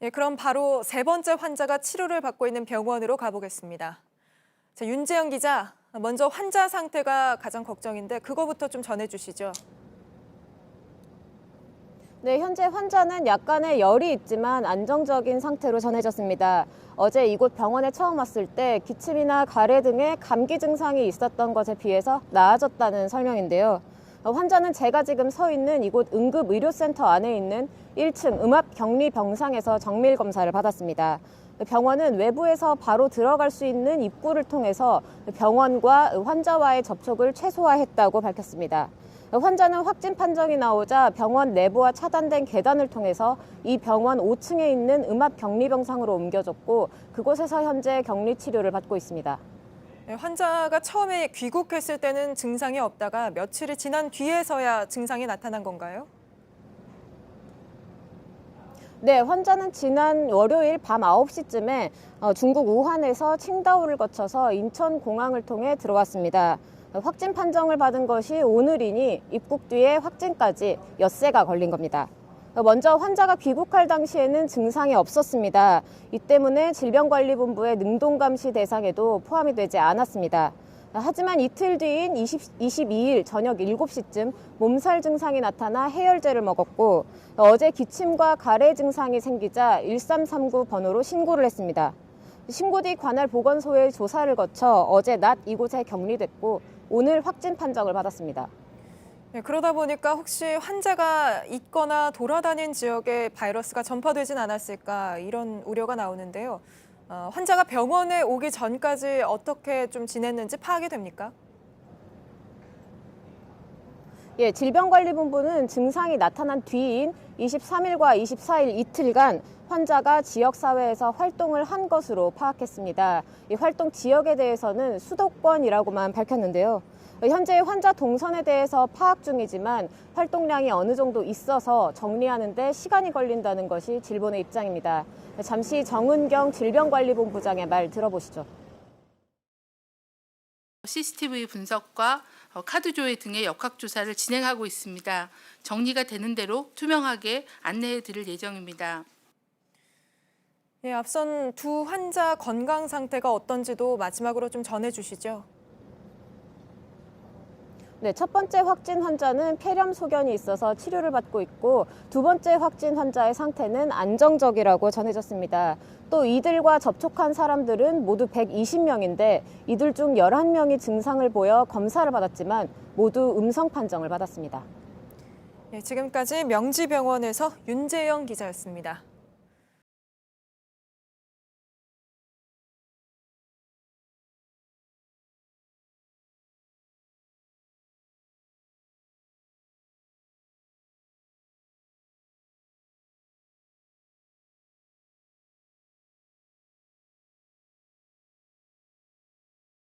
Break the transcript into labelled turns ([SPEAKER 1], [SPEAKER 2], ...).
[SPEAKER 1] 예, 그럼 바로 세 번째 환자가 치료를 받고 있는 병원으로 가보겠습니다. 자, 윤재영 기자, 먼저 환자 상태가 가장 걱정인데 그거부터 좀 전해주시죠.
[SPEAKER 2] 네, 현재 환자는 약간의 열이 있지만 안정적인 상태로 전해졌습니다. 어제 이곳 병원에 처음 왔을 때 기침이나 가래 등의 감기 증상이 있었던 것에 비해서 나아졌다는 설명인데요. 환자는 제가 지금 서 있는 이곳 응급의료센터 안에 있는 1층 음압격리병상에서 정밀 검사를 받았습니다. 병원은 외부에서 바로 들어갈 수 있는 입구를 통해서 병원과 환자와의 접촉을 최소화했다고 밝혔습니다. 환자는 확진 판정이 나오자 병원 내부와 차단된 계단을 통해서 이 병원 5층에 있는 음압격리병상으로 옮겨졌고 그곳에서 현재 격리 치료를 받고 있습니다.
[SPEAKER 1] 예, 환자가 처음에 귀국했을 때는 증상이 없다가 며칠이 지난 뒤에서야 증상이 나타난 건가요?
[SPEAKER 2] 네, 환자는 지난 월요일 밤 9시쯤에 중국 우한에서 칭다오를 거쳐서 인천공항을 통해 들어왔습니다. 확진 판정을 받은 것이 오늘이니 입국 뒤에 확진까지 엿새가 걸린 겁니다. 먼저 환자가 귀국할 당시에는 증상이 없었습니다. 이 때문에 질병관리본부의 능동감시 대상에도 포함이 되지 않았습니다. 하지만 이틀 뒤인 22일 저녁 7시쯤 몸살 증상이 나타나 해열제를 먹었고 어제 기침과 가래 증상이 생기자 1339 번호로 신고를 했습니다. 신고 뒤 관할 보건소의 조사를 거쳐 어제 낮 이곳에 격리됐고 오늘 확진 판정을 받았습니다.
[SPEAKER 1] 예, 그러다 보니까 혹시 환자가 있거나 돌아다닌 지역에 바이러스가 전파되진 않았을까 이런 우려가 나오는데요. 환자가 병원에 오기 전까지 어떻게 좀 지냈는지 파악이 됩니까?
[SPEAKER 2] 예, 질병관리본부는 증상이 나타난 뒤인 23일과 24일 이틀간 환자가 지역사회에서 활동을 한 것으로 파악했습니다. 이 활동 지역에 대해서는 수도권이라고만 밝혔는데요. 현재 환자 동선에 대해서 파악 중이지만 활동량이 어느 정도 있어서 정리하는 데 시간이 걸린다는 것이 질본의 입장입니다. 잠시 정은경 질병관리본부장의 말 들어보시죠.
[SPEAKER 3] CCTV 분석과 카드 조회 등의 역학조사를 진행하고 있습니다. 정리가 되는 대로 투명하게 안내해 드릴 예정입니다.
[SPEAKER 1] 예, 앞선 두 환자 건강 상태가 어떤지도 마지막으로 좀 전해주시죠.
[SPEAKER 2] 네, 첫 번째 확진 환자는 폐렴 소견이 있어서 치료를 받고 있고 두 번째 확진 환자의 상태는 안정적이라고 전해졌습니다. 또 이들과 접촉한 사람들은 모두 120명인데 이들 중 11명이 증상을 보여 검사를 받았지만 모두 음성 판정을 받았습니다.
[SPEAKER 1] 예, 지금까지 명지병원에서 윤재영 기자였습니다.